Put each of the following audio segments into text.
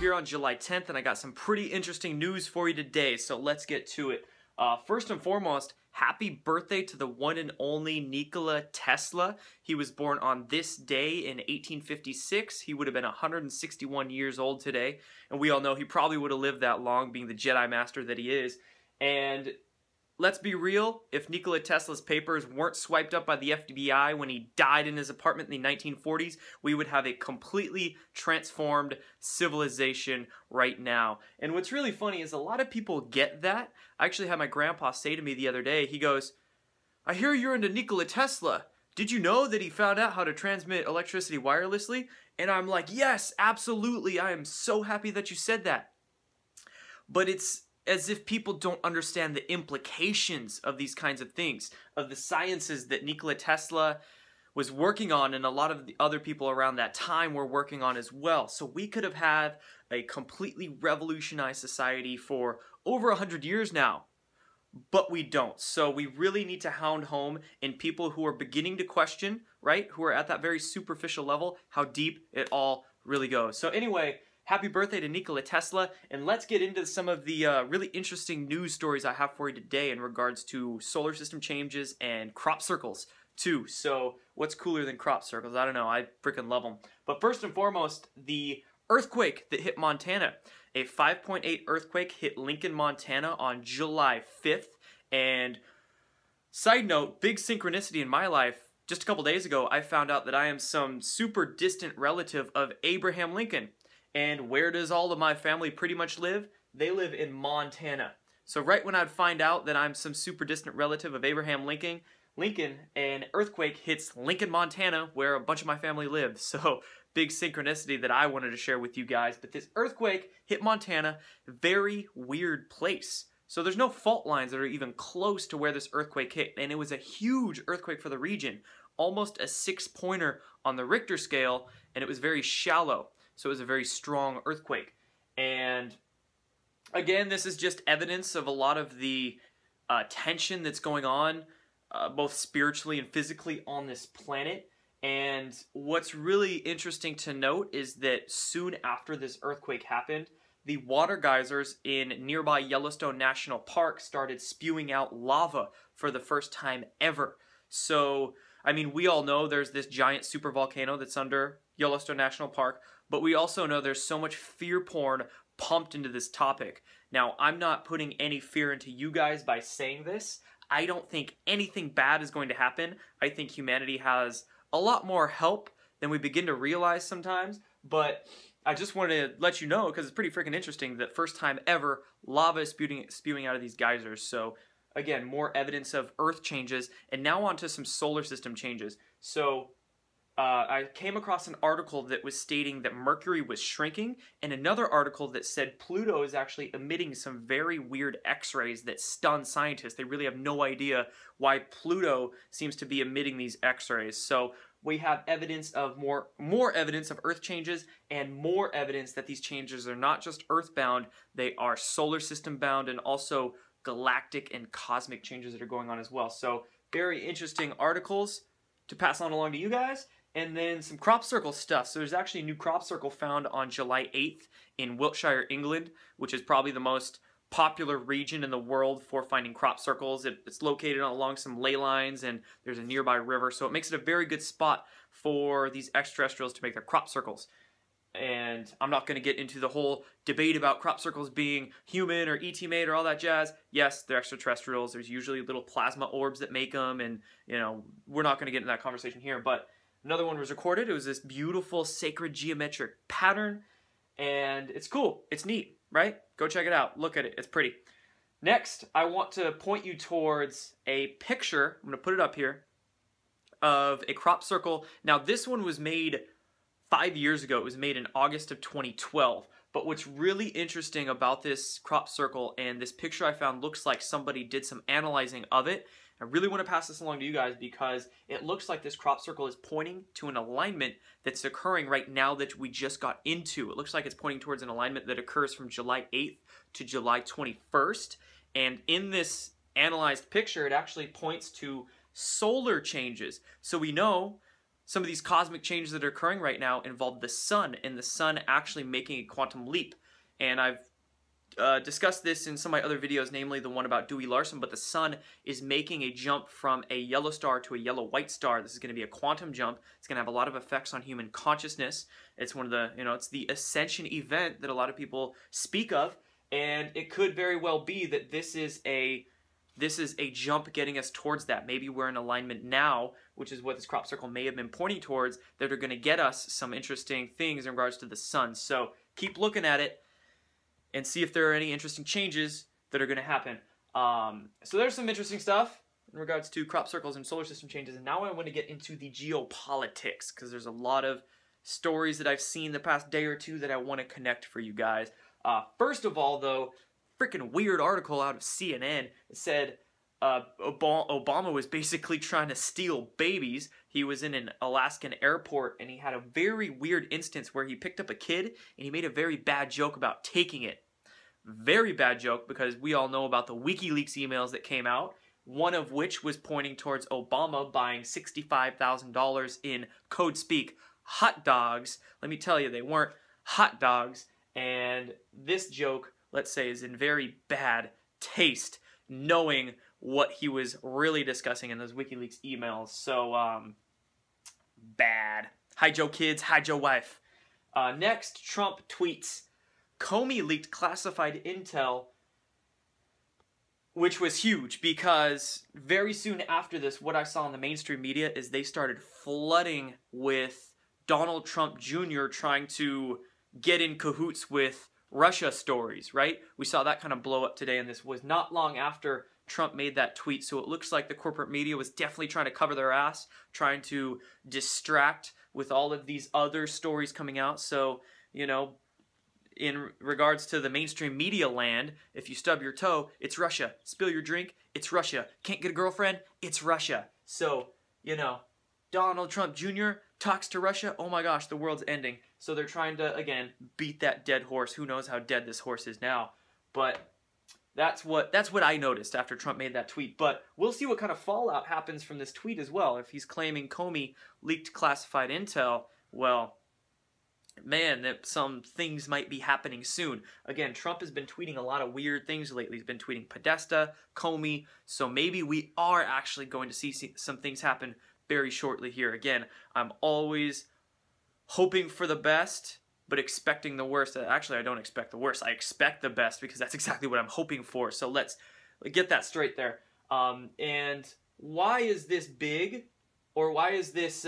here on July 10th, and I got some pretty interesting news for you today, so let's get to it. First and foremost, happy birthday to the one and only Nikola Tesla. He was born on this day in 1856. He would have been 161 years old today, and we all know he probably would have lived that long, being the Jedi Master that he is. And let's be real, if Nikola Tesla's papers weren't swiped up by the FBI when he died in his apartment in the 1940s, we would have a completely transformed civilization right now. And what's really funny is a lot of people get that. I actually had my grandpa say to me the other day, he goes, "I hear you're into Nikola Tesla. Did you know that he found out how to transmit electricity wirelessly?" And I'm like, yes, absolutely. I am so happy that you said that. But it's as if people don't understand the implications of these kinds of things, of the sciences that Nikola Tesla was working on and a lot of the other people around that time were working on as well. So we could have had a completely revolutionized society for over 100 years now, but we don't. So we really need to hound home in people who are beginning to question, right, who are at that very superficial level, how deep it all really goes. So anyway, happy birthday to Nikola Tesla, and let's get into some of the really interesting news stories I have for you today in regards to solar system changes and crop circles too. So what's cooler than crop circles? I don't know, I freaking love them. But first and foremost, the earthquake that hit Montana. A 5.8 earthquake hit Lincoln, Montana on July 5th, and side note, big synchronicity in my life, just a couple days ago I found out that I am some super distant relative of Abraham Lincoln. And where does all of my family pretty much live? They live in Montana. So right when I'd find out that I'm some super distant relative of Abraham Lincoln, an earthquake hits Lincoln, Montana, where a bunch of my family lives. So big synchronicity that I wanted to share with you guys. But this earthquake hit Montana, very weird place. So there's no fault lines that are even close to where this earthquake hit. And it was a huge earthquake for the region, almost a 6-pointer on the Richter scale, and it was very shallow. So it was a very strong earthquake. And again, this is just evidence of a lot of the tension that's going on, both spiritually and physically on this planet. And what's really interesting to note is that soon after this earthquake happened, the water geysers in nearby Yellowstone National Park started spewing out lava for the first time ever. So, I mean, we all know there's this giant supervolcano that's under Yellowstone National Park, but we also know there's so much fear porn pumped into this topic. Now, I'm not putting any fear into you guys by saying this. I don't think anything bad is going to happen. I think humanity has a lot more help than we begin to realize sometimes, but I just wanted to let you know, because it's pretty freaking interesting, that first time ever, lava is spewing out of these geysers. So, again, more evidence of Earth changes, and now on to some solar system changes. So, I came across an article that was stating that Mercury was shrinking, and another article that said Pluto is actually emitting some very weird X-rays that stun scientists. They really have no idea why Pluto seems to be emitting these X-rays. So we have evidence of more evidence of Earth changes, and more evidence that these changes are not just Earth-bound, they are solar system-bound, and also galactic and cosmic changes that are going on as well. So very interesting articles to pass on along to you guys. And then some crop circle stuff. So there's actually a new crop circle found on July 8th in Wiltshire, England, which is probably the most popular region in the world for finding crop circles. It's located along some ley lines, and there's a nearby river, so it makes it a very good spot for these extraterrestrials to make their crop circles. And I'm not going to get into the whole debate about crop circles being human or ET made or all that jazz. Yes, they're extraterrestrials. There's usually little plasma orbs that make them, and you know, we're not going to get into that conversation here, but another one was recorded. It was this beautiful sacred geometric pattern, and it's cool. It's neat, right? Go check it out. Look at it. It's pretty. Next, I want to point you towards a picture. I'm going to put it up here of a crop circle. Now, this one was made 5 years ago. It was made in August of 2012. But what's really interesting about this crop circle, and this picture I found looks like somebody did some analyzing of it. I really want to pass this along to you guys because it looks like this crop circle is pointing to an alignment that's occurring right now that we just got into. It looks like it's pointing towards an alignment that occurs from July 8th to July 21st. And in this analyzed picture, it actually points to solar changes. So we know some of these cosmic changes that are occurring right now involve the sun, and the sun actually making a quantum leap. And I've discussed this in some of my other videos, namely the one about Dewey Larson, but the sun is making a jump from a yellow star to a yellow-white star. This is going to be a quantum jump. It's going to have a lot of effects on human consciousness. It's one of the, it's the ascension event that a lot of people speak of, and it could very well be that this is a jump getting us towards that. Maybe we're in alignment now, which is what this crop circle may have been pointing towards, that are going to get us some interesting things in regards to the sun. So keep looking at it and see if there are any interesting changes that are going to happen. So there's some interesting stuff in regards to crop circles and solar system changes. And now I want to get into the geopolitics, because there's a lot of stories that I've seen the past day or two that I want to connect for you guys. First of all, though, freaking weird article out of CNN. It said Obama was basically trying to steal babies. He was in an Alaskan airport, and he had a very weird instance where he picked up a kid, and he made a very bad joke about taking it. Very bad joke, because we all know about the WikiLeaks emails that came out, one of which was pointing towards Obama buying $65,000 in code speak hot dogs. Let me tell you, they weren't hot dogs, and this joke, let's say, is in very bad taste, knowing what he was really discussing in those WikiLeaks emails. So, bad. Hi, Joe kids. Hi, Joe wife. Next, Trump tweets, Comey leaked classified intel, which was huge, because very soon after this, what I saw in the mainstream media is they started flooding with Donald Trump Jr. trying to get in cahoots with Russia stories, right? We saw that kind of blow up today, and this was not long after Trump made that tweet, so it looks like the corporate media was definitely trying to cover their ass, trying to distract with all of these other stories coming out. So, in regards to the mainstream media land, if you stub your toe, it's Russia. Spill your drink, it's Russia. Can't get a girlfriend, it's Russia. So, Donald Trump Jr. talks to Russia, oh my gosh, the world's ending. So they're trying to, again, beat that dead horse. Who knows how dead this horse is now. But that's what I noticed after Trump made that tweet. But we'll see what kind of fallout happens from this tweet as well. If he's claiming Comey leaked classified intel, well, man, that some things might be happening soon. Again, Trump has been tweeting a lot of weird things lately. He's been tweeting Podesta, Comey, so maybe we are actually going to see some things happen very shortly here. Again, I'm always hoping for the best, but expecting the worst. Actually, I don't expect the worst. I expect the best, because that's exactly what I'm hoping for. So let's get that straight there. And why is this big? Or why is this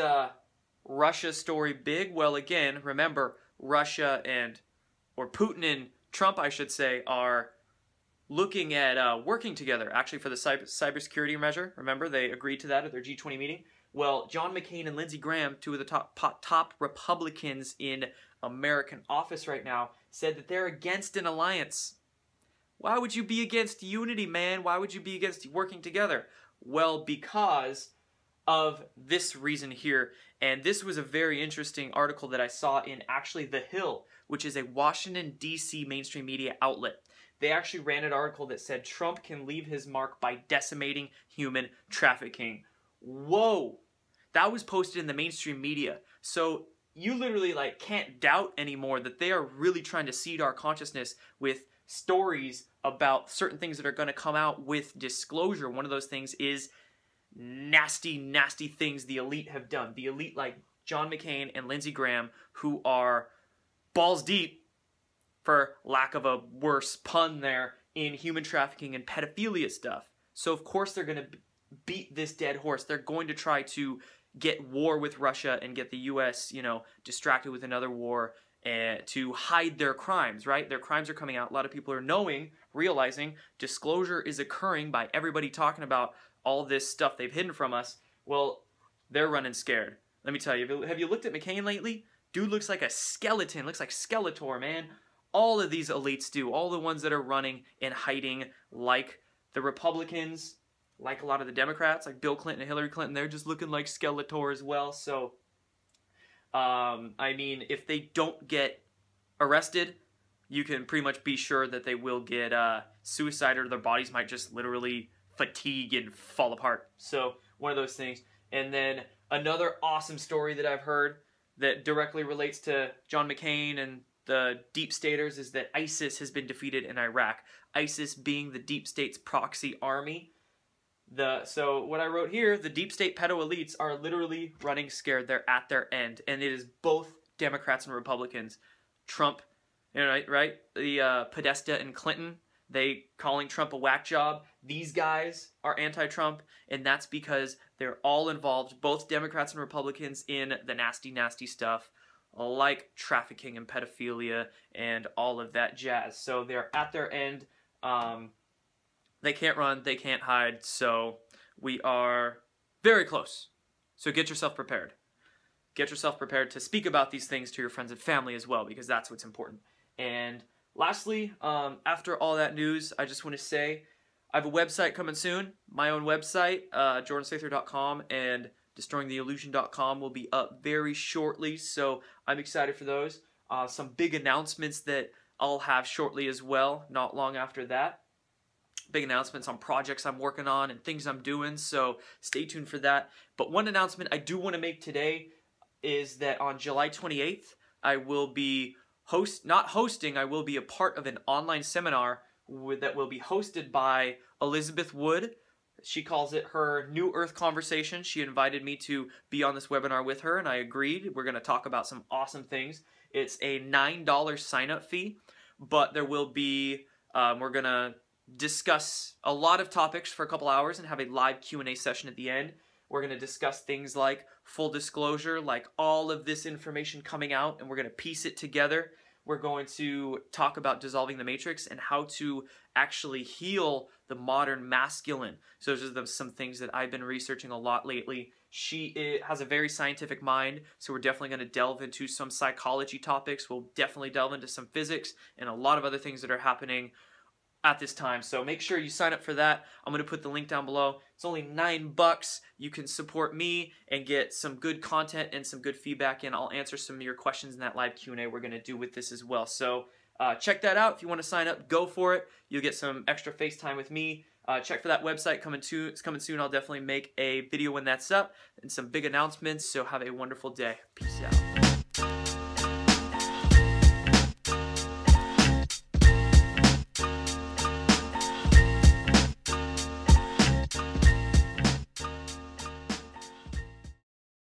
Russia story big? Well, again, remember, Russia or Putin and Trump, I should say, are looking at working together, actually, for the cybersecurity measure. Remember, they agreed to that at their G20 meeting. Well, John McCain and Lindsey Graham, two of the top Republicans in American office right now, said that they're against an alliance. Why would you be against unity, man? Why would you be against working together? Well, because of this reason here. And this was a very interesting article that I saw in actually The Hill, which is a Washington, D.C. mainstream media outlet. They actually ran an article that said Trump can leave his mark by decimating human trafficking. Whoa! That was posted in the mainstream media. So you literally can't doubt anymore that they are really trying to seed our consciousness with stories about certain things that are going to come out with disclosure. One of those things is nasty, nasty things the elite have done. The elite like John McCain and Lindsey Graham, who are balls deep, for lack of a worse pun there, in human trafficking and pedophilia stuff. So of course they're going to beat this dead horse. They're going to try to get war with Russia and get the U.S., distracted with another war to hide their crimes, right? Their crimes are coming out. A lot of people are realizing disclosure is occurring by everybody talking about all this stuff they've hidden from us. Well, they're running scared. Let me tell you, have you looked at McCain lately? Dude looks like a skeleton, looks like Skeletor, man. All of these elites do. All the ones that are running and hiding, like the Republicans, like a lot of the Democrats, like Bill Clinton and Hillary Clinton, they're just looking like Skeletor as well. So, I mean, if they don't get arrested, you can pretty much be sure that they will get suicide, or their bodies might just literally fatigue and fall apart. So, one of those things. And then Another awesome story that I've heard that directly relates to John McCain and the deep staters is that ISIS has been defeated in Iraq. ISIS being the deep state's proxy army. So what I wrote here, the deep state pedo-elites are literally running scared. They're at their end, and it is both Democrats and Republicans. Trump, right? The Podesta and Clinton, they calling Trump a whack job. These guys are anti-Trump, and that's because they're all involved, both Democrats and Republicans, in the nasty, nasty stuff like trafficking and pedophilia and all of that jazz. So they're at their end. They can't run, they can't hide, so we are very close. So get yourself prepared. Get yourself prepared to speak about these things to your friends and family as well, because that's what's important. And lastly, after all that news, I just want to say I have a website coming soon. My own website, jordansather.com and destroyingtheillusion.com will be up very shortly, so I'm excited for those. Some big announcements that I'll have shortly as well, not long after that. Big announcements on projects I'm working on and things I'm doing, so stay tuned for that. But one announcement I do want to make today is that on July 28th, I will be I will be a part of an online seminar that will be hosted by Elizabeth Wood. She calls it her New Earth Conversation. She invited me to be on this webinar with her, and I agreed. We're going to talk about some awesome things. It's a $9 sign-up fee, but there will be, we're going to discuss a lot of topics for a couple hours and have a live Q&A session at the end. We're going to discuss things like full disclosure, like all of this information coming out, and we're going to piece it together. We're going to talk about dissolving the matrix and how to actually heal the modern masculine. So those are some things that I've been researching a lot lately. She has a very scientific mind, so we're definitely going to delve into some psychology topics. We'll definitely delve into some physics and a lot of other things that are happening at this time. So make sure you sign up for that. I'm going to put the link down below. It's only $9. You can support me and get some good content and some good feedback, and I'll answer some of your questions in that live Q&A we're going to do with this as well. So check that out. If you want to sign up, go for it. You'll get some extra FaceTime with me. Check for that website. It's coming soon. I'll definitely make a video when that's up and some big announcements. So have a wonderful day. Peace out.